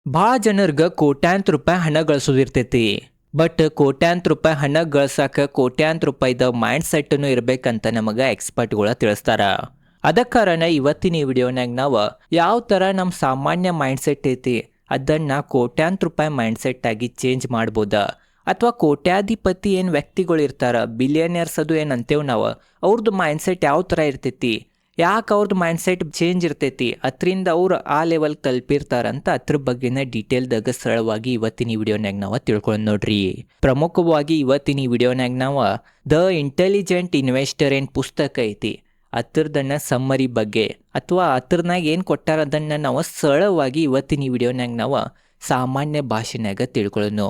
ಭಾಳ ಜನರ್ಗ ಕೋಟ್ಯಾಂತರ ರೂಪಾಯಿ ಹಣ ಗಳಿಸೋದಿರ್ತೈತಿ. ಬಟ್ ಕೋಟ್ಯಾಂತರ ರೂಪಾಯಿ ಹಣ ಗಳಿಸಾಕ ಕೋಟ್ಯಾಂತರ ರೂಪಾಯಿದ ಮೈಂಡ್ ಸೆಟ್ನು ಇರ್ಬೇಕಂತ ನಮಗೆ ಎಕ್ಸ್ಪರ್ಟ್ಗಳ ತಿಳಿಸ್ತಾರ. ಅದ ಕಾರಣ ಇವತ್ತಿನ ಈ ವಿಡಿಯೋನಾಗ ನಾವು ಯಾವ ಥರ ನಮ್ಮ ಸಾಮಾನ್ಯ ಮೈಂಡ್ ಸೆಟ್ ಐತಿ ಅದನ್ನು ಕೋಟ್ಯಾಂತರ ರೂಪಾಯಿ ಮೈಂಡ್ ಸೆಟ್ ಆಗಿ ಚೇಂಜ್ ಮಾಡ್ಬೋದ, ಅಥವಾ ಕೋಟ್ಯಾಧಿಪತಿ ಏನು ವ್ಯಕ್ತಿಗಳು ಇರ್ತಾರ, ಬಿಲಿಯನಿಯರ್ಸ್ ಅದು ಏನು ಅಂತೇವೆ ನಾವು, ಅವ್ರದ್ದು ಮೈಂಡ್ ಸೆಟ್ ಯಾವ ಥರ ಇರ್ತೈತಿ, ಯಾಕೆ ಅವ್ರದ್ದು ಮೈಂಡ್ ಸೆಟ್ ಚೇಂಜ್ ಇರ್ತೈತಿ, ಅದರಿಂದ ಅವ್ರು ಆ ಲೆವೆಲ್ ತಲುಪಿರ್ತಾರಂತ ಅದ್ರ ಬಗ್ಗೆನ ಡೀಟೇಲ್ದಾಗ ಸರಳವಾಗಿ ಇವತ್ತಿನ ಈ ವಿಡಿಯೋನಾಗ ನಾವು ತಿಳ್ಕೊಂಡು ನೋಡ್ರಿ. ಪ್ರಮುಖವಾಗಿ ಇವತ್ತಿನ ಈ ವಿಡಿಯೋನಾಗ ನಾವು ದ ಇಂಟೆಲಿಜೆಂಟ್ ಇನ್ವೆಸ್ಟರ್ ಏನು ಪುಸ್ತಕ ಐತಿ ಅದ್ರದನ್ನ ಸಮ್ಮರಿ ಬಗ್ಗೆ ಅಥವಾ ಅದ್ರನಾಗ ಏನು ಕೊಟ್ಟಾರ ಅದನ್ನು ನಾವು ಸರಳವಾಗಿ ಇವತ್ತಿನ ಈ ವಿಡಿಯೋನಾಗ ನಾವು ಸಾಮಾನ್ಯ ಭಾಷೆನಾಗ ತಿಳ್ಕೊಳ್ಳೋಣ.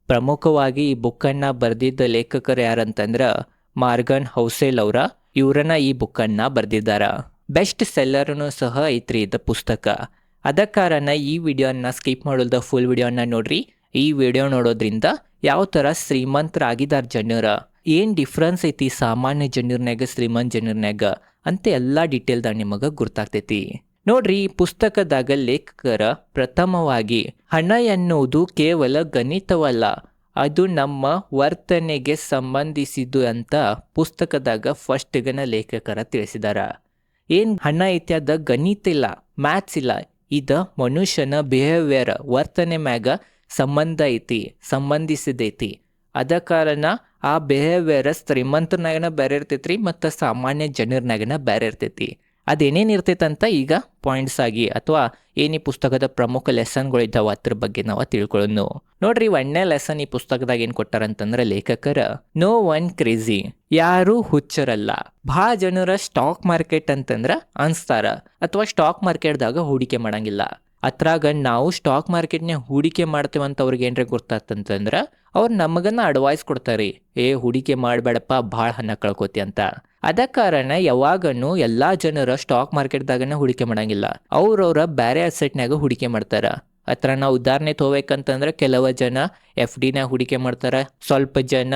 ಪ್ರಮುಖವಾಗಿ ಈ ಬುಕ್ಕನ್ನು ಬರೆದಿದ್ದ ಲೇಖಕರು ಯಾರಂತಂದ್ರೆ ಮಾರ್ಗನ್ ಹೌಸೆಲ್ ಅವರ. ಇವ್ರನ್ನ ಈ ಬುಕ್ಕನ್ನು ಬರೆದಿದ್ದಾರ. ಬೆಸ್ಟ್ ಸೆಲ್ಲರ್ನು ಸಹ ಐತ್ರಿ ಇದು ಪುಸ್ತಕ. ಅದ ಕಾರಣ ಈ ವಿಡಿಯೋನ ಸ್ಕಿಪ್ ಮಾಡೋದ ಫುಲ್ ವಿಡಿಯೋನ ನೋಡ್ರಿ. ಈ ವಿಡಿಯೋ ನೋಡೋದ್ರಿಂದ ಯಾವ ಥರ ಶ್ರೀಮಂತರಾಗಿದ್ದಾರೆ ಜನರ, ಏನು ಡಿಫ್ರೆನ್ಸ್ ಐತಿ ಸಾಮಾನ್ಯ ಜನರ್ನಾಗ ಶ್ರೀಮಂತ ಜನರ್ನಾಗ ಅಂತ ಎಲ್ಲ ಡೀಟೇಲ್ದಾಗ ನಿಮಗೆ ಗೊತ್ತಾಗ್ತೈತಿ. ನೋಡ್ರಿ, ಈ ಪುಸ್ತಕದಾಗ ಲೇಖಕರ ಪ್ರಥಮವಾಗಿ ಹಣ ಎನ್ನುವುದು ಕೇವಲ ಗಣಿತವಲ್ಲ, ಅದು ನಮ್ಮ ವರ್ತನೆಗೆ ಸಂಬಂಧಿಸಿದ್ದು ಅಂತ ಪುಸ್ತಕದಾಗ ಫಸ್ಟ್ಗನ ಲೇಖಕರ ತಿಳಿಸಿದಾರ. ಏನು ಹಣ ಐತಿ ಅದ ಗಣಿತ ಇಲ್ಲ, ಮ್ಯಾಥ್ಸ್ ಇಲ್ಲ, ಇದ ಮನುಷ್ಯನ ಬಿಹೇವಿಯರ್ ವರ್ತನೆ ಮ್ಯಾಗ ಸಂಬಂಧಿಸಿದೈತಿ. ಅದ ಕಾರಣ ಆ ಬಿಹೇವಿಯರ್ ಶ್ರೀಮಂತನಾಗನ ಬೇರೆ ಇರ್ತೈತ್ರಿ ಮತ್ತು ಸಾಮಾನ್ಯ ಜನರ್ನಾಗನ ಬೇರೆ ಇರ್ತೈತಿ. ಅದೇನೇನು ಇರ್ತೈತಂತ ಈಗ ಪಾಯಿಂಟ್ಸ್ ಆಗಿ ಅಥವಾ ಏನು ಈ ಪುಸ್ತಕದ ಪ್ರಮುಖ ಲೆಸನ್ಗಳಿದ್ದಾವೆ ಅದ್ರ ಬಗ್ಗೆ ನಾವು ತಿಳ್ಕೊಳ್ಳೋಣ. ನೋಡ್ರಿ, ಒಂದನೇ ಲೆಸನ್ ಈ ಪುಸ್ತಕದಾಗ ಏನು ಕೊಟ್ಟಾರಂತಂದ್ರೆ ಲೇಖಕರ ನೋ ಒನ್ ಕ್ರೇಜಿ, ಯಾರು ಹುಚ್ಚರಲ್ಲ. ಭಾಳ ಜನರ ಸ್ಟಾಕ್ ಮಾರ್ಕೆಟ್ ಅಂತಂದ್ರೆ ಅನ್ಸ್ತಾರ ಅಥವಾ ಸ್ಟಾಕ್ ಮಾರ್ಕೆಟ್ದಾಗ ಹೂಡಿಕೆ ಮಾಡಂಗಿಲ್ಲ. ಅದ್ರಾಗ ನಾವು ಸ್ಟಾಕ್ ಮಾರ್ಕೆಟ್ನ್ಯಾಗ ಹೂಡಿಕೆ ಮಾಡ್ತೇವಂತ ಅವ್ರಿಗೆ ಏನ್ರ ಗೊತ್ತಾತಂತಂದ್ರೆ ಅವ್ರು ನಮಗನ್ನ ಅಡ್ವೈಸ್ ಕೊಡ್ತಾರೆ, ಹೂಡಿಕೆ ಮಾಡಬೇಡಪ್ಪ, ಭಾಳ ಹಣ ಕಳ್ಕೊತಿ ಅಂತ. ಅದ ಕಾರಣ ಯಾವಾಗನು ಎಲ್ಲ ಜನರ ಸ್ಟಾಕ್ ಮಾರ್ಕೆಟ್ದಾಗನ ಹೂಡಿಕೆ ಮಾಡಂಗಿಲ್ಲ, ಅವ್ರವ್ರ ಬೇರೆ ಅಸೆಟ್ನಾಗ ಹೂಡಿಕೆ ಮಾಡ್ತಾರ. ಹತ್ರ ನಾವು ಉದಾಹರಣೆ ತಗೋಬೇಕಂತಂದ್ರೆ ಕೆಲವು ಜನ FDನಾಗ ಹೂಡಿಕೆ ಮಾಡ್ತಾರೆ, ಸ್ವಲ್ಪ ಜನ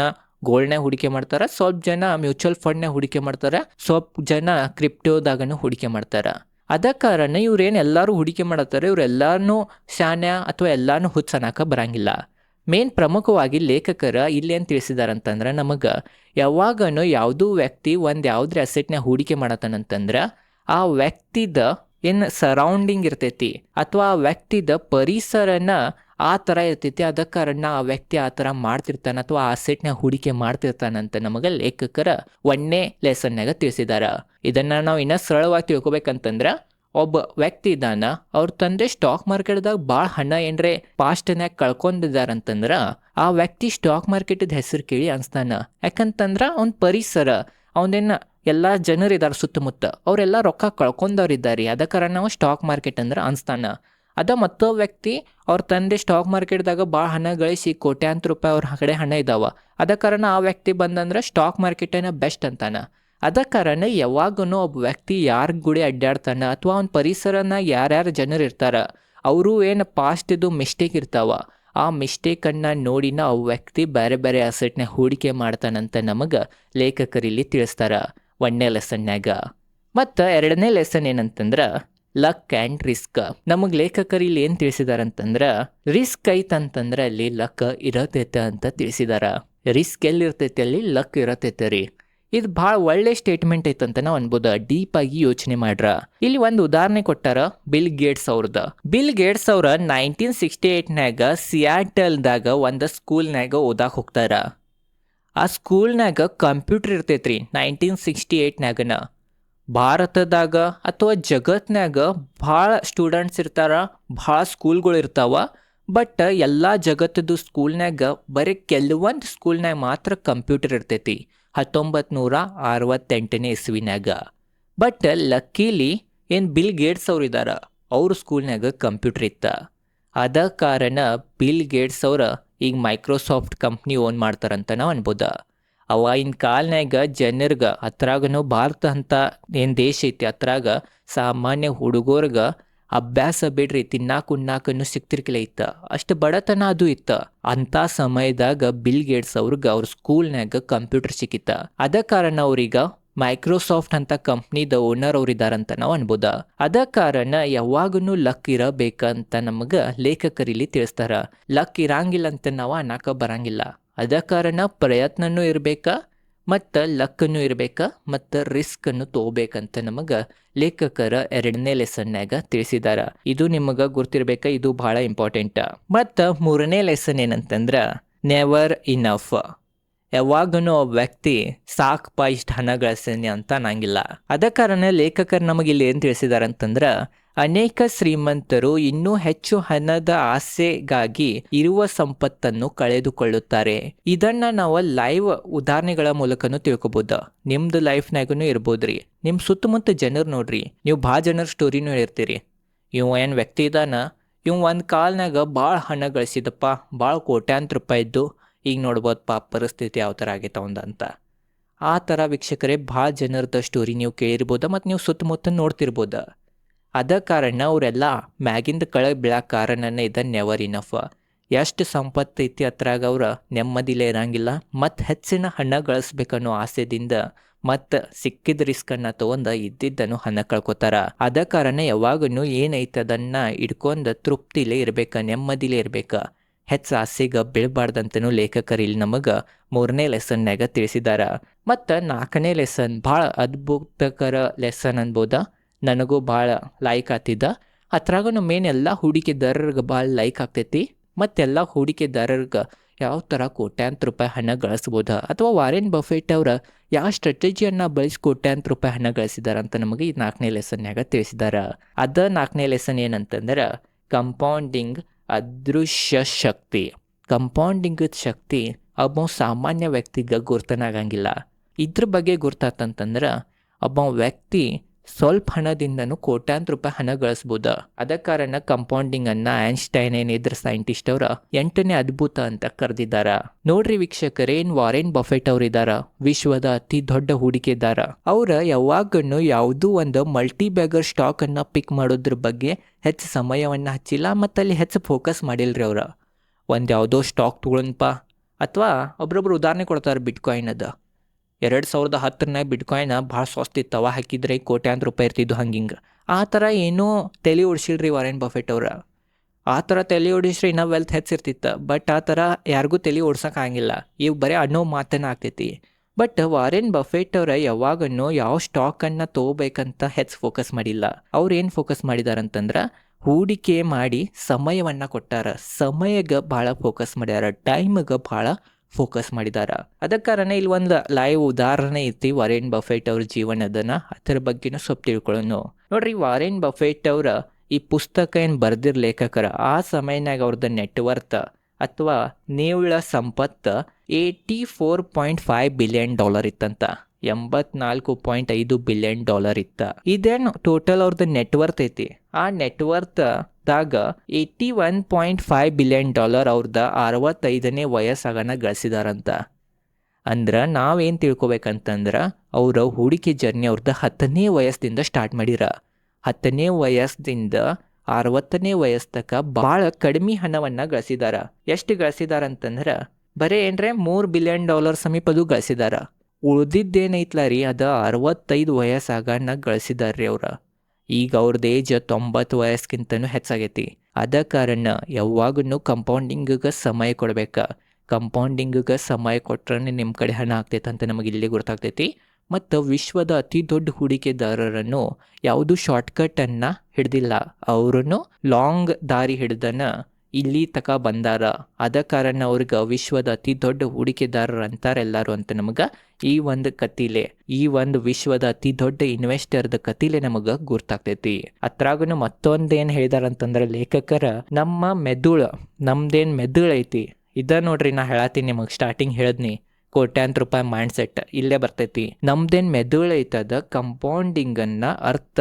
ಗೋಲ್ಡ್ನಾಗ ಹೂಡಿಕೆ ಮಾಡ್ತಾರೆ, ಸ್ವಲ್ಪ ಜನ ಮ್ಯೂಚುವಲ್ ಫಂಡ್ನಾಗ ಹೂಡಿಕೆ ಮಾಡ್ತಾರೆ, ಸ್ವಲ್ಪ ಜನ ಕ್ರಿಪ್ಟೋದಾಗನು ಹೂಡಿಕೆ ಮಾಡ್ತಾರೆ. ಅದ ಕಾರಣ ಇವ್ರೇನು ಎಲ್ಲರೂ ಹೂಡಿಕೆ ಮಾಡತ್ತಾರೆ, ಇವ್ರೆಲ್ಲಾನು ಶಾನ್ಯ ಅಥವಾ ಎಲ್ಲಾನು ಹುಚ್ಚನಕ ಬರಂಗಿಲ್ಲ. ಮೇನ್ ಪ್ರಮುಖವಾಗಿ ಲೇಖಕರ ಇಲ್ಲಿ ಏನು ತಿಳಿಸಿದಾರಂತಂದ್ರೆ ನಮಗೆ ಯಾವಾಗನು ಯಾವುದೋ ವ್ಯಕ್ತಿ ಒಂದು ಯಾವುದ್ರ ಅಸೆಟ್ನ ಹೂಡಿಕೆ ಮಾಡತ್ತಾನಂತಂದ್ರೆ ಆ ವ್ಯಕ್ತಿದ ಏನು ಸರೌಂಡಿಂಗ್ ಇರ್ತೈತಿ ಅಥವಾ ಆ ವ್ಯಕ್ತಿದ ಪರಿಸರನ ಆ ಥರ ಇರ್ತೈತಿ. ಅದ ಕಾರಣ ಆ ವ್ಯಕ್ತಿ ಆ ಥರ ಮಾಡ್ತಿರ್ತಾನೆ ಅಥವಾ ಆ ಅಸೆಟ್ನ ಹೂಡಿಕೆ ಮಾಡ್ತಿರ್ತಾನಂತ ನಮಗೆ ಲೇಖಕರ ಒಂದನೇ ಲೆಸನ್ನಾಗ ತಿಳಿಸಿದಾರ. ಇದನ್ನು ನಾವು ಇನ್ನೂ ಸರಳವಾಗಿ ತಿಳ್ಕೊಬೇಕಂತಂದ್ರೆ ಒಬ್ಬ ವ್ಯಕ್ತಿ ಇದ್ದಾನ, ಅವ್ರ ತಂದೆ ಸ್ಟಾಕ್ ಮಾರ್ಕೆಟ್ದಾಗ ಭಾಳ ಹಣ ಏನ್ರೆ ಪಾಸ್ಟ್ನ್ಯಾಗ ಕಳ್ಕೊಂಡಿದ್ದಾರಂತಂದ್ರೆ ಆ ವ್ಯಕ್ತಿ ಸ್ಟಾಕ್ ಮಾರ್ಕೆಟದ ಹೆಸರು ಕೇಳಿ ಅನ್ಸ್ತಾನ. ಯಾಕಂತಂದ್ರೆ ಅವ್ನ ಪರಿಸರ, ಅವನೇನು ಎಲ್ಲ ಜನರು ಇದ್ದಾರೆ ಸುತ್ತಮುತ್ತ, ಅವರೆಲ್ಲ ರೊಕ್ಕ ಕಳ್ಕೊಂಡವ್ರಿದ್ದಾರೆ. ಅದ ಕಾರಣ ನಾವು ಸ್ಟಾಕ್ ಮಾರ್ಕೆಟ್ ಅಂದ್ರೆ ಅನ್ಸ್ತಾನ. ಅದ ಮತ್ತೊಬ್ಬ ವ್ಯಕ್ತಿ ಅವ್ರ ತಂದೆ ಸ್ಟಾಕ್ ಮಾರ್ಕೆಟ್ದಾಗ ಭಾಳ ಹಣ ಗಳಿಸಿ ಕೋಟ್ಯಾಂತರ ರೂಪಾಯಿ ಅವ್ರ ಕಡೆ ಹಣ ಇದ್ದಾವ. ಅದ ಕಾರಣ ಆ ವ್ಯಕ್ತಿ ಬಂದಂದ್ರೆ ಸ್ಟಾಕ್ ಮಾರ್ಕೆಟೇನ ಬೆಸ್ಟ್ ಅಂತಾನ. ಅದ ಕಾರಣ ಯಾವಾಗೂ ಒಬ್ಬ ವ್ಯಕ್ತಿ ಯಾರ ಗುಡಿ ಅಡ್ಡಾಡ್ತಾನ ಅಥವಾ ಅವ್ನ ಪರಿಸರನಾಗ ಯಾರ್ಯಾರು ಜನರು ಇರ್ತಾರ, ಅವರು ಏನು ಪಾಸ್ಟಿದು ಮಿಸ್ಟೇಕ್ ಇರ್ತಾವ, ಆ ಮಿಸ್ಟೇಕನ್ನು ನೋಡಿನ ಆ ವ್ಯಕ್ತಿ ಬೇರೆ ಬೇರೆ ಅಸೆಟ್ನ ಹೂಡಿಕೆ ಮಾಡ್ತಾನಂತ ನಮಗೆ ಲೇಖಕರಿಲ್ಲಿ ತಿಳಿಸ್ತಾರ ಒಂದನೇ ಲೆಸನ್ಯಾಗ. ಮತ್ತು ಎರಡನೇ ಲೆಸನ್ ಏನಂತಂದ್ರೆ ಲಕ್ ಆ್ಯಂಡ್ ರಿಸ್ಕ್. ನಮಗೆ ಲೇಖಕರು ಇಲ್ಲಿ ಏನು ತಿಳಿಸಿದಾರಂತಂದ್ರೆ ರಿಸ್ಕ್ ಐತಂತಂದ್ರೆ ಅಲ್ಲಿ ಲಕ್ ಇರತೈತೆ ಅಂತ ತಿಳಿಸಿದಾರ. ರಿಸ್ಕ್ ಎಲ್ಲಿರ್ತೈತೆ ಅಲ್ಲಿ ಲಕ್ ಇರತೈತೆ ರೀ. ಇದು ಭಾಳ ಒಳ್ಳೆ ಸ್ಟೇಟ್ಮೆಂಟ್ ಐತಂತ ನಾವು ಅನ್ಬೋದು. ಡೀಪ್ ಆಗಿ ಯೋಚನೆ ಮಾಡ್ರ. ಇಲ್ಲಿ ಒಂದು ಉದಾಹರಣೆ ಕೊಟ್ಟಾರ ಬಿಲ್ ಗೇಟ್ಸ್ ಅವ್ರದ. ಬಿಲ್ ಗೇಟ್ಸ್ ಅವ್ರ 1968ನ್ಯಾಗ ಸಿಯಾಟಲ್ದಾಗ ಒಂದು ಸ್ಕೂಲ್ನಾಗ ಓದಾಕ್ ಹೋಗ್ತಾರ. ಆ ಸ್ಕೂಲ್ನಾಗ ಕಂಪ್ಯೂಟರ್ ಇರ್ತೈತ್ರಿ 1968ನ್ಯಾಗನ. ಭಾರತದಾಗ ಅಥವಾ ಜಗತ್ನಾಗ ಭಾಳ ಸ್ಟೂಡೆಂಟ್ಸ್ ಇರ್ತಾರ, ಭಾಳ ಸ್ಕೂಲ್ಗಳು ಇರ್ತಾವ. ಬಟ್ ಎಲ್ಲ ಜಗತ್ತದು ಸ್ಕೂಲ್ನಾಗ ಬರೀ ಕೆಲವೊಂದು ಸ್ಕೂಲ್ನಾಗ ಮಾತ್ರ ಕಂಪ್ಯೂಟರ್ ಇರ್ತೈತಿ 1968ನೇ ಇಸ್ವಿನಾಗ. ಬಟ್ ಲಕ್ಕೀಲಿ ಏನು ಬಿಲ್ ಗೇಟ್ಸ್ ಅವ್ರು ಇದ್ದಾರ, ಅವ್ರ ಸ್ಕೂಲ್ನಾಗ ಕಂಪ್ಯೂಟರ್ ಇತ್ತ. ಅದ ಕಾರಣ ಬಿಲ್ ಗೇಟ್ಸ್ ಅವ್ರ ಈಗ ಮೈಕ್ರೋಸಾಫ್ಟ್ ಕಂಪ್ನಿ ಓನ್ ಮಾಡ್ತಾರಂತ ನಾವು ಅನ್ಬೋದ. ಅವಾಗಿನ ಕಾಲ್ನಾಗ ಜನರ್ಗ ಅತ್ರಾಗನು ಭಾರತ ಅಂತ ಏನು ದೇಶ ಐತಿ ಅತ್ರಾಗ ಸಾಮಾನ್ಯ ಹುಡುಗರ್ಗ ಅಭ್ಯಾಸ ಬಿಡ್ರಿ ತಿನ್ನಾಕುನ್ನಾಕನ್ನು ಸಿಕ್ತಿರ್ಕಿಲ್ಲ ಇತ್ತ, ಅಷ್ಟು ಬಡತನ ಅದು ಇತ್ತ. ಅಂಥ ಸಮಯದಾಗ ಬಿಲ್ ಗೇಟ್ಸ್ ಅವ್ರಿಗೆ ಅವ್ರ ಸ್ಕೂಲ್ನಾಗ ಕಂಪ್ಯೂಟರ್ ಸಿಕ್ಕಿತ್ತ. ಅದ ಕಾರಣ ಅವ್ರೀಗ ಮೈಕ್ರೋಸಾಫ್ಟ್ ಅಂತ ಕಂಪ್ನಿದ ಓನರ್ ಅವ್ರು ಇದಾರಂತ ನಾವು ಅನ್ಬೋದ. ಅದ ಕಾರಣ ಯಾವಾಗೂ ಲಕ್ ಇರಬೇಕಂತ ನಮಗ ಲೇಖಕರಿಲ್ಲಿ ತಿಳಿಸ್ತಾರ. ಲಕ್ ಇರಂಗಿಲ್ಲ ಅಂತ ನಾವು ಅನ್ನಕ ಬರಂಗಿಲ್ಲ. ಅದ ಕಾರಣ ಪ್ರಯತ್ನನೂ ಇರಬೇಕ ಮತ್ತು ಲಕ್ಕನ್ನು ಇರಬೇಕ ಮತ್ತು ರಿಸ್ಕ್ ಅನ್ನು ತಗೋಬೇಕಂತ ನಮಗ ಲೇಖಕರ 2ನೇ ಲೆಸನ್ಯಾಗ ತಿಳಿಸಿದಾರ. ಇದು ನಿಮಗ ಗುರ್ತಿರ್ಬೇಕ, ಇದು ಬಹಳ ಇಂಪಾರ್ಟೆಂಟ್. ಮತ್ತು 3ನೇ ಲೆಸನ್ ಏನಂತಂದ್ರ ನೆವರ್ ಇನಫ್. ಯಾವಾಗನೂ ಒಬ್ಬ ವ್ಯಕ್ತಿ ಸಾಕಪ್ಪ ಇಷ್ಟು ಹಣ ಗಳಿಸ್ತೀನಿ ಅಂತ ಅನ್ನಂಗಿಲ್ಲ. ಅದ ಕಾರಣ ಲೇಖಕರು ನಮಗೆ ಇಲ್ಲಿ ಏನು ತಿಳಿಸಿದಾರಂತಂದ್ರ ಅನೇಕ ಶ್ರೀಮಂತರು ಇನ್ನೂ ಹೆಚ್ಚು ಹಣದ ಆಸೆಗಾಗಿ ಇರುವ ಸಂಪತ್ತನ್ನು ಕಳೆದುಕೊಳ್ಳುತ್ತಾರೆ. ಇದನ್ನ ನಾವು ಲೈವ್ ಉದಾಹರಣೆಗಳ ಮೂಲಕನೂ ತಿಳ್ಕೊಬೋದು. ನಿಮ್ದು ಲೈಫ್ನಾಗೂ ಇರ್ಬೋದ್ರಿ. ನಿಮ್ಮ ಸುತ್ತಮುತ್ತ ಜನರು ನೋಡ್ರಿ, ನೀವು ಭಾಳ ಜನರ ಸ್ಟೋರಿನೂ ಹೇಳ್ತೀರಿ. ಇವ ಏನು ವ್ಯಕ್ತಿ ಇದಾನ, ಇವ್ ಒಂದು ಕಾಲ್ನಾಗ ಭಾಳ ಹಣ ಗಳಿಸಿದಪ್ಪ, ಭಾಳ ಕೋಟ್ಯಾಂತರ ರೂಪಾಯಿ ಇದ್ದು, ಈಗ ನೋಡ್ಬೋದಪ್ಪ ಪರಿಸ್ಥಿತಿ ಯಾವ ಥರ ಆಗೈತೆ ಅವಂದಂತ. ಆ ಥರ ವೀಕ್ಷಕರೇ ಭಾಳ ಜನರದ ಸ್ಟೋರಿ ನೀವು ಕೇಳಿರ್ಬೋದ ಮತ್ತು ನೀವು ಸುತ್ತಮುತ್ತ ನೋಡ್ತಿರ್ಬೋದ. ಅದ ಕಾರಣ ಅವರೆಲ್ಲ ಮ್ಯಾಗಿಂದ ಕೆಳಗೆ ಬೀಳಕ್ಕೆ ಕಾರಣನೇ ಇದೆ ನೆವರ್ ಇನಫ್. ಎಷ್ಟು ಸಂಪತ್ತು ಐತಿ ಅದ್ರಾಗ ಅವ್ರ ನೆಮ್ಮದಿಲೇ ಇರಂಗಿಲ್ಲ ಮತ್ತು ಹೆಚ್ಚಿನ ಹಣ ಗಳಿಸ್ಬೇಕನ್ನೋ ಆಸೆದಿಂದ ಮತ್ತು ಸಿಕ್ಕಿದ ರಿಸ್ಕನ್ನು ತೊಗೊಂಡು ಇದ್ದಿದ್ದನ್ನು ಹಣ ಕಳ್ಕೊತಾರ. ಅದ ಕಾರಣ ಯಾವಾಗೂ ಏನೈತೆ ಅದನ್ನು ಇಡ್ಕೊಂಡು ತೃಪ್ತಿಲೇ ಇರ್ಬೇಕು, ನೆಮ್ಮದಿಲೇ ಇರ್ಬೇಕು, ಹೆಚ್ಚು ಆಸೆಗೆ ಬೀಳಬಾರ್ದಂತನೂ ಲೇಖಕರು ಇಲ್ಲಿ ನಮಗೆ 3ನೇ ಲೆಸನ್ಯಾಗ ತಿಳಿಸಿದಾರ. ಮತ್ತು 4ನೇ ಲೆಸನ್ ಭಾಳ ಅದ್ಭುತಕರ ಲೆಸನ್ ಅನ್ಬೋದ. ನನಗೂ ಭಾಳ ಲೈಕ್ ಆಗ್ತಿದ್ದ. ಅದ್ರಾಗೂ ಮೇನ್ ಎಲ್ಲ ಹೂಡಿಕೆದಾರರಿಗೆ ಭಾಳ ಲೈಕ್ ಆಗ್ತೈತಿ. ಮತ್ತೆಲ್ಲ ಹೂಡಿಕೆದಾರರಿಗೆ ಯಾವ ಥರ ಕೋಟ್ಯಾಂತರ ರೂಪಾಯಿ ಹಣ ಗಳಿಸ್ಬೋದ, ಅಥವಾ ವಾರೆನ್ ಬಫೆಟ್ ಅವರ ಯಾವ ಸ್ಟ್ರಾಟಜಿಯನ್ನು ಬಳಸಿ ಕೋಟ್ಯಾಂತರ ರೂಪಾಯಿ ಹಣ ಗಳಿಸಿದಾರ ಅಂತ ನಮಗೆ ಈ 4ನೇ ಲೆಸನ್ಯಾಗ ತಿಳಿಸಿದಾರ. ಅದ 4ನೇ ಲೆಸನ್ ಏನಂತಂದ್ರೆ ಕಂಪೌಂಡಿಂಗ್ ಅದೃಶ್ಯ ಶಕ್ತಿ. ಕಂಪೌಂಡಿಂಗ್ ಶಕ್ತಿ ಒಬ್ಬ ಸಾಮಾನ್ಯ ವ್ಯಕ್ತಿಗೆ ಗುರ್ತನಾಗಂಗಿಲ್ಲ. ಇದ್ರ ಬಗ್ಗೆ ಗುರ್ತಾತಂತಂದ್ರೆ ಒಬ್ಬ ವ್ಯಕ್ತಿ ಸ್ವಲ್ಪ ಹಣದಿಂದನೂ ಕೋಟ್ಯಾಂತರ ರೂಪಾಯಿ ಹಣ ಗಳಿಸ್ಬೋದ. ಅದ ಕಾರಣ ಕಂಪೌಂಡಿಂಗನ್ನು ಐನ್ಸ್ಟೈನ್ ಏನಿದ್ರ ಸೈಂಟಿಸ್ಟ್ ಅವರ 8ನೇ ಅದ್ಭುತ ಅಂತ ಕರೆದಿದ್ದಾರ. ನೋಡ್ರಿ ವೀಕ್ಷಕರೇ, ವಾರೆನ್ ಬಫೆಟ್ ಅವ್ರು ಇದಾರ, ವಿಶ್ವದ ಅತಿ ದೊಡ್ಡ ಹೂಡಿಕೆದಾರ. ಅವ್ರ ಯಾವಾಗೂ ಯಾವುದೂ ಒಂದು ಮಲ್ಟಿ ಬ್ಯಾಗರ್ ಸ್ಟಾಕ್ ಅನ್ನ ಪಿಕ್ ಮಾಡೋದ್ರ ಬಗ್ಗೆ ಹೆಚ್ಚು ಸಮಯವನ್ನು ಹಚ್ಚಿಲ್ಲ ಮತ್ತು ಅಲ್ಲಿ ಹೆಚ್ಚು ಫೋಕಸ್ ಮಾಡಿಲ್ರಿ. ಅವ್ರ ಒಂದು ಯಾವುದೋ ಸ್ಟಾಕ್ ತೊಗೊಳಪ್ಪ, ಅಥವಾ ಒಬ್ರೊಬ್ರು ಉದಾಹರಣೆ ಕೊಡ್ತಾರೆ ಬಿಟ್ಕಾಯಿನ್ ಅದ. 2010 ಬಿಟ್ಕಾಯಿನ್ ಭಾಳ ಸ್ವಸ್ಥ ಇತ್ತವ, ಹಾಕಿದ್ರೆ ಕೋಟ್ಯಾಂತರ ರೂಪಾಯಿ ಇರ್ತಿದ್ದು ಹಂಗಿಂಗೆ. ಆ ಥರ ಏನೂ ತಲೆ ಓಡಿಸಿಲ್ರಿ ವಾರೆನ್ ಬಫೆಟ್ ಅವ್ರ. ಆ ಥರ ತಲೆ ಓಡಿಸ್ರಿ ಇನ್ನೂ ವೆಲ್ತ್ ಹೆಚ್ಚಿರ್ತಿತ್ತು. ಬಟ್ ಆ ಥರ ಯಾರಿಗೂ ತಲೆ ಓಡ್ಸೋಕ್ಕಾಗಿಲ್ಲ. ಇವು ಬರೀ ಅನ್ನೋ ಮಾತನ್ನ ಆಗ್ತೈತಿ. ಬಟ್ ವಾರೆನ್ ಬಫೆಟ್ ಅವ್ರ ಯಾವಾಗೂ ಯಾವ ಸ್ಟಾಕನ್ನು ತೊಗೋಬೇಕಂತ ಹೆಚ್ಚು ಫೋಕಸ್ ಮಾಡಿಲ್ಲ. ಅವ್ರು ಏನು ಫೋಕಸ್ ಮಾಡಿದಾರಂತಂದ್ರೆ ಹೂಡಿಕೆ ಮಾಡಿ ಸಮಯವನ್ನು ಕೊಟ್ಟಾರ. ಸಮಯಕ್ಕೆ ಭಾಳ ಫೋಕಸ್ ಮಾಡ್ಯಾರ, ಟೈಮ್ಗೆ ಭಾಳ ಫೋಕಸ್ ಮಾಡಿದಾರ. ಅದ ಕಾರಣ ಇಲ್ಲಿ ಒಂದು ಲೈವ್ ಉದಾಹರಣೆ ಐತಿ ವಾರೆನ್ ಬಫೆಟ್ ಅವ್ರ ಜೀವನದನ್ನ, ಅದರ ಬಗ್ಗೆನೂ ಸ್ವಲ್ಪ ತಿಳ್ಕೊಳ್ಳೋಣ. ನೋಡ್ರಿ, ವಾರೆನ್ ಬಫೆಟ್ ಅವ್ರ ಈ ಪುಸ್ತಕ ಏನು ಬರ್ದಿರ್ ಲೇಖಕರ ಆ ಸಮಯನಾಗ ಅವ್ರದ್ದು ನೆಟ್ವರ್ತ್ ಅಥವಾ ನಿವ್ವಳ ಸಂಪತ್ತು $84.5 ಬಿಲಿಯನ್ ಇತ್ತಂತ. $84.5 ಬಿಲಿಯನ್ ಇತ್ತ. ಇದೇನು ಟೋಟಲ್ ಅವ್ರದ್ದು ನೆಟ್ವರ್ತ್ ಐತಿ. ಆ ನೆಟ್ವರ್ತ್ ದಾಗ $81.5 ಬಿಲಿಯನ್ ಅವ್ರದ 65ನೇ ವಯಸ್ಸಾಗನ ಗಳಿಸಿದಾರಂತ. ಅಂದ್ರೆ ನಾವೇನು ತಿಳ್ಕೊಬೇಕಂತಂದ್ರೆ ಅವರ ಹೂಡಿಕೆ ಜರ್ನಿ ಅವ್ರದ್ದು 10ನೇ ವಯಸ್ಸಿಂದ ಸ್ಟಾರ್ಟ್ ಮಾಡಿರ. 10ನೇ ವಯಸ್ಸಿಂದ 60ನೇ ವಯಸ್ಸಕ ಭಾಳ ಕಡಿಮೆ ಹಣವನ್ನು ಗಳಿಸಿದಾರ. ಎಷ್ಟು ಗಳಿಸಿದಾರಂತಂದ್ರೆ ಬರೀ ಏನ್ರೆ $3 ಬಿಲಿಯನ್ ಸಮೀಪದು ಗಳಿಸಿದಾರ. ಉಳ್ದಿದ್ದೇನೈತ್ಲ ರೀ ಅದು 65 ವಯಸ್ಸಾಗನ ಗಳಿಸಿದಾರ್ರಿ ಅವ್ರ. ಈಗ ಅವ್ರದ್ದು ಏಜ್ 90 ವಯಸ್ಸಿಗಿಂತನೂ ಹೆಚ್ಚಾಗೈತಿ. ಅದ ಕಾರಣ ಯಾವಾಗೂ ಕಂಪೌಂಡಿಂಗಿಗೆ ಸಮಯ ಕೊಡ್ಬೇಕು. ಕಂಪೌಂಡಿಂಗಿಗೆ ಸಮಯ ಕೊಟ್ರೆ ನಿಮ್ಮ ಕಡೆ ಹಣ ಆಗ್ತೈತೆ ಅಂತ ನಮಗೆ ಇಲ್ಲಿ ಗೊತ್ತಾಗ್ತೈತಿ. ಮತ್ತು ವಿಶ್ವದ ಅತಿ ದೊಡ್ಡ ಹೂಡಿಕೆದಾರರನ್ನು ಯಾವುದೂ ಶಾರ್ಟ್ಕಟನ್ನು ಹಿಡ್ದಿಲ್ಲ. ಅವರನ್ನು ಲಾಂಗ್ ದಾರಿ ಹಿಡ್ದನ ಇಲ್ಲಿ ತಕ ಬಂದಾರ. ಅದ ಕಾರಣ ಅವ್ರಿಗೆ ವಿಶ್ವದ ಅತಿ ದೊಡ್ಡ ಹೂಡಿಕೆದಾರರು ಅಂತಾರೆಲ್ಲರೂ ಅಂತ ನಮಗೆ ಈ ಒಂದು ಕತಿಲೆ, ಈ ಒಂದು ವಿಶ್ವದ ಅತಿ ದೊಡ್ಡ ಇನ್ವೆಸ್ಟರ್ದ ಕತಿಲೆ ನಮಗೆ ಗುರ್ತಾಗ್ತೈತಿ. ಅತ್ರಾಗೂ ಮತ್ತೊಂದೇನು ಹೇಳಿದಾರಂತಂದ್ರೆ ಲೇಖಕರ, ನಮ್ಮ ಮೆದುಳು, ನಮ್ದೇನು ಮೆದುಳು ಐತಿ ಇದ ನೋಡ್ರಿ, ನಾ ಹೇಳತ್ತೀನಿ ನಿಮಗೆ ಸ್ಟಾರ್ಟಿಂಗ್ ಹೇಳಿದ್ನಿ, ಕೋಟ್ಯಾಂತರ ರೂಪಾಯಿ ಮೈಂಡ್ ಸೆಟ್ ಇಲ್ಲೇ ಬರ್ತೈತಿ. ನಮ್ದೇನು ಮೆದುಳು ಐತದ ಕಂಪೌಂಡಿಂಗನ್ನು ಅರ್ಥ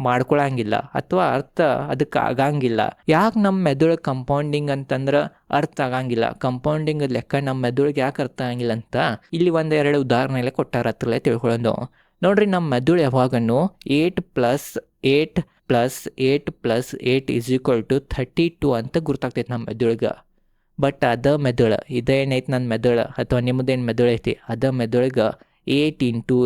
ಮಾಡ್ಕೊಳಂಗಿಲ್ಲ ಅಥವಾ ಅರ್ಥ ಅದಕ್ಕೆ ಆಗಂಗಿಲ್ಲ. ಯಾಕೆ ನಮ್ಮ ಮೆದುಳು ಕಂಪೌಂಡಿಂಗ್ ಅಂತಂದ್ರೆ ಅರ್ಥ ಆಗಂಗಿಲ್ಲ, ಕಂಪೌಂಡಿಂಗ್ ಲೆಕ್ಕ ನಮ್ಮ ಮೆದುಳಿಗೆ ಯಾಕೆ ಅರ್ಥ ಆಗಂಗಿಲ್ಲ ಅಂತ ಇಲ್ಲಿ 1-2 ಉದಾಹರಣೆಲೆ ಕೊಟ್ಟಾರ. ಹತ್ರಲ್ಲೇ ತಿಳ್ಕೊಳ್ಳೋದು. ನೋಡ್ರಿ, ನಮ್ಮ ಮೆದುಳು ಯಾವಾಗನು 8+8+8+8 ಅಂತ ಗುರ್ತಾಗ್ತೈತಿ ನಮ್ಮ ಮೆದುಳಿಗೆ. ಬಟ್ ಅದ ಮೆದುಳು ಇದೇನೈತಿ ನನ್ನ ಮೆದುಳು ಅಥವಾ ನಿಮ್ಮದೇನು ಮೆದುಳು ಐತಿ, ಅದ ಮೆದುಳಿಗೆ 8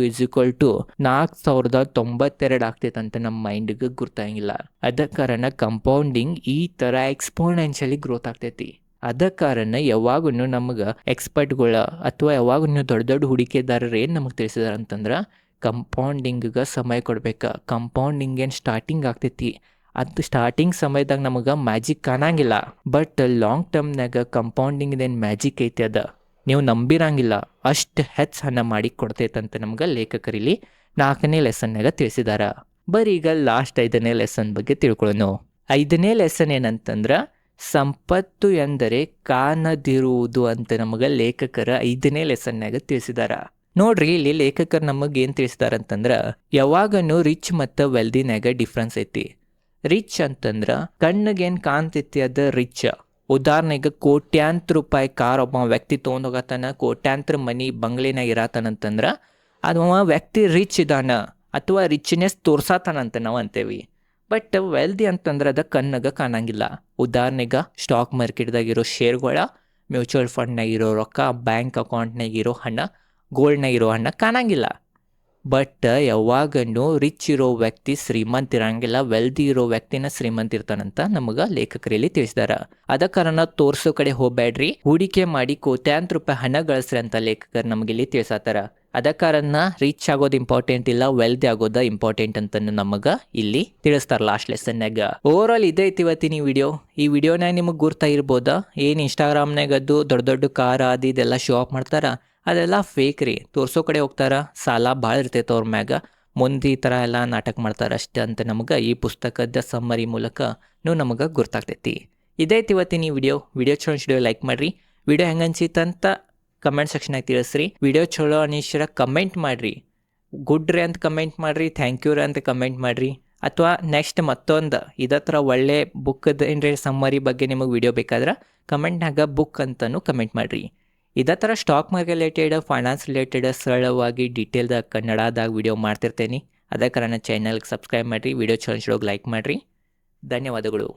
ಇಸ್ ಈಕ್ವಲ್ ಟು 4092 ಆಗ್ತೈತಂತ ನಮ್ಮ ಮೈಂಡ್ಗೆ ಗುರ್ತಾಗಿಲ್ಲ. ಅದ ಕಾರಣ ಕಂಪೌಂಡಿಂಗ್ ಈ ಥರ ಎಕ್ಸ್ಪೋನೆನ್ಷಿಯಲಿ ಗ್ರೋತ್ ಆಗ್ತೈತಿ. ಅದ ಕಾರಣ ಯಾವಾಗೂ ನಮಗೆ ಎಕ್ಸ್ಪರ್ಟ್ಗಳ ಅಥವಾ ಯಾವಾಗೂ ದೊಡ್ಡ ದೊಡ್ಡ ಹೂಡಿಕೆದಾರರು ಏನು ನಮಗೆ ತಿಳಿಸಿದಾರೆ ಅಂತಂದ್ರೆ ಕಂಪೌಂಡಿಂಗ್ಗೆ ಸಮಯ ಕೊಡ್ಬೇಕು. ಕಂಪೌಂಡಿಂಗ್ ಏನು ಸ್ಟಾರ್ಟಿಂಗ್ ಆಗ್ತೈತಿ, ಅದು ಸ್ಟಾರ್ಟಿಂಗ್ ಸಮಯದಾಗ ನಮಗೆ ಮ್ಯಾಜಿಕ್ ಕಾಣಂಗಿಲ್ಲ. ಬಟ್ ಲಾಂಗ್ ಟರ್ಮ್ನಾಗ ಕಂಪೌಂಡಿಂಗ್ದೇನು ಮ್ಯಾಜಿಕ್ ಐತಿ ಅದ ನೀವು ನಂಬಿರಂಗಿಲ್ಲ, ಅಷ್ಟು ಹೆಚ್ಚು ಹಣ ಮಾಡಿ ಕೊಡ್ತೈತಂತ ನಮ್ಗೆ ಲೇಖಕರಿಲ್ಲಿ 4ನೇ ಲೆಸನ್ನಾಗ ತಿಳಿಸಿದಾರ. ಬರೀ ಈಗ ಲಾಸ್ಟ್ 5ನೇ ಲೆಸನ್ ಬಗ್ಗೆ ತಿಳ್ಕೊಳ್ಳೋಣ. 5ನೇ ಲೆಸನ್ ಏನಂತಂದ್ರೆ ಸಂಪತ್ತು ಎಂದರೆ ಕಾಣದಿರುವುದು ಅಂತ ನಮಗೆ ಲೇಖಕರ 5ನೇ ಲೆಸನ್ನಾಗ ತಿಳಿಸಿದಾರ. ನೋಡ್ರಿ, ಇಲ್ಲಿ ಲೇಖಕರು ನಮಗೆ ಏನು ತಿಳಿಸಿದಾರ ಅಂತಂದ್ರೆ ಯಾವಾಗನು ರಿಚ್ ಮತ್ತು ವೆಲ್ದಿನಾಗ ಡಿಫ್ರೆನ್ಸ್ ಐತಿ. ರಿಚ್ ಅಂತಂದ್ರೆ ಕಣ್ಣಿಗೇನು ಕಾಣ್ತೈತಿ ಅದು ರಿಚ್. ಉದಾಹರಣೆಗೆ ಕೋಟ್ಯಾಂತರ ರೂಪಾಯಿ ಕಾರ್ ಒಬ್ಬ ವ್ಯಕ್ತಿ ತೊಗೊಂಡೋಗತ್ತಾನ, ಕೋಟ್ಯಾಂತರ ಮನಿ ಬಂಗ್ಲೆನಾಗ ಇರತ್ತಾನಂತಂದ್ರೆ ಅದು ವ್ಯಕ್ತಿ ರಿಚ್ ಇದಾನ ಅಥವಾ ರಿಚ್ನೆಸ್ ತೋರ್ಸಾತಾನಂತ ನಾವು ಅಂತೇವಿ. ಬಟ್ ವೆಲ್ದಿ ಅಂತಂದ್ರೆ ಅದು ಕಣ್ಣಿಗೆ ಕಾಣಂಗಿಲ್ಲ. ಉದಾಹರಣೆಗೆ ಸ್ಟಾಕ್ ಮಾರ್ಕೆಟ್ದಾಗಿರೋ ಶೇರ್ಗಳ, ಮ್ಯೂಚುವಲ್ ಫಂಡ್ನಾಗಿರೋ ರೊಕ್ಕ, ಬ್ಯಾಂಕ್ ಅಕೌಂಟ್ನಾಗಿರೋ ಹಣ, ಗೋಲ್ಡ್ನಾಗಿರೋ ಹಣ ಕಾಣಂಗಿಲ್ಲ. ಬಟ್ ಯಾವಾಗನೂ ರಿಚ್ ಇರೋ ವ್ಯಕ್ತಿ ಶ್ರೀಮಂತ ಇರಂಗಿಲ್ಲ, ವೆಲ್ದಿ ಇರೋ ವ್ಯಕ್ತಿನ ಶ್ರೀಮಂತ ಇರ್ತಾನಂತ ನಮಗೆ ಲೇಖಕರಲ್ಲಿ ತಿಳಿಸಿದಾರ. ಅದ ಕಾರಣ ತೋರ್ಸೋ ಕಡೆ ಹೋಗ್ಬೇಡ್ರಿ, ಹೂಡಿಕೆ ಮಾಡಿ ಕೋಟ್ಯಾಂತರ ರೂಪಾಯಿ ಹಣ ಗಳಿಸ್ರಿ ಅಂತ ಲೇಖಕರು ನಮಗಿಲ್ಲಿ ತಿಳಿಸತ್ತಾರ. ಅದ ಕಾರಣ ರಿಚ್ ಆಗೋದು ಇಂಪಾರ್ಟೆಂಟ್ ಇಲ್ಲ, ವೆಲ್ದಿ ಆಗೋದು ಇಂಪಾರ್ಟೆಂಟ್ ಅಂತ ನಮಗೆ ಇಲ್ಲಿ ತಿಳಿಸ್ತಾರ ಲಾಸ್ಟ್ ಲೆಸನ್ನಾಗ. ಓವರ್ ಆಲ್ ಇದೇ ಐತಿ ಇವತ್ತಿನ ವಿಡಿಯೋ. ಈ ವಿಡಿಯೋನಾಗ ನಿಮಗೆ ಗುರ್ತಾ ಇರ್ಬೋದ, ಏನು ಇನ್ಸ್ಟಾಗ್ರಾಮ್ನಾಗ ಅದು ದೊಡ್ಡ ದೊಡ್ಡ ಕಾರ್ ಅದು ಇದೆಲ್ಲ ಶೋ ಆಫ್ ಮಾಡ್ತಾರ, ಅದೆಲ್ಲ ಫೇಕ್ ರೀ. ತೋರ್ಸೋ ಕಡೆ ಹೋಗ್ತಾರ, ಸಾಲ ಭಾಳ ಇರ್ತೈತೆ ಅವ್ರ ಮ್ಯಾಗ, ಮುಂದೆ ಈ ಥರ ಎಲ್ಲ ನಾಟಕ ಮಾಡ್ತಾರೆ ಅಷ್ಟೇ ಅಂತ ನಮಗೆ ಈ ಪುಸ್ತಕದ ಸಮ್ಮರಿ ಮೂಲಕ ನಮಗೆ ಗುರ್ತಾಗ್ತೈತಿ. ಇದೈತಿ ಇವತ್ತಿನ ಈ ವಿಡಿಯೋ ಚಲೋ ಲೈಕ್ ಮಾಡಿರಿ. ವಿಡಿಯೋ ಹೆಂಗೆ ಅನ್ಸಿತ್ತಂತ ಕಮೆಂಟ್ ಸೆಕ್ಷನಾಗ ತಿಳಿಸ್ರಿ. ವಿಡಿಯೋ ಚಲೋ ಅನಿಶ್ಚರ ಕಮೆಂಟ್ ಮಾಡಿರಿ, ಗುಡ್ ರೀ ಅಂತ ಕಮೆಂಟ್ ಮಾಡಿರಿ, ಥ್ಯಾಂಕ್ ಯು ರೀ ಅಂತ ಕಮೆಂಟ್ ಮಾಡಿರಿ. ಅಥವಾ ನೆಕ್ಸ್ಟ್ ಮತ್ತೊಂದು ಇದೇ ಥರ ಒಳ್ಳೆ ಬುಕ್ಕದ ಏನ್ರಿ ಸಮ್ಮರಿ ಬಗ್ಗೆ ನಿಮಗೆ ವಿಡಿಯೋ ಬೇಕಾದ್ರೆ ಕಮೆಂಟ್ನಾಗ ಬುಕ್ ಅಂತಲೂ ಕಮೆಂಟ್ ಮಾಡಿರಿ. ಇದೇ ಥರ stock market related, finance related ಸರಳವಾಗಿ ಡೀಟೇಲ್ದಾಗ ಕನ್ನಡದಾಗ ವಿಡಿಯೋ ಮಾಡ್ತಿರ್ತೇನೆ. ಅದೇ ಕಾರಣ ಚಾನಲ್ಗೆ ಸಬ್ಸ್ಕ್ರೈಬ್ ಮಾಡಿರಿ, ವಿಡಿಯೋ ಚಲೋ ಲೈಕ್ ಮಾಡಿರಿ. ಧನ್ಯವಾದಗಳು.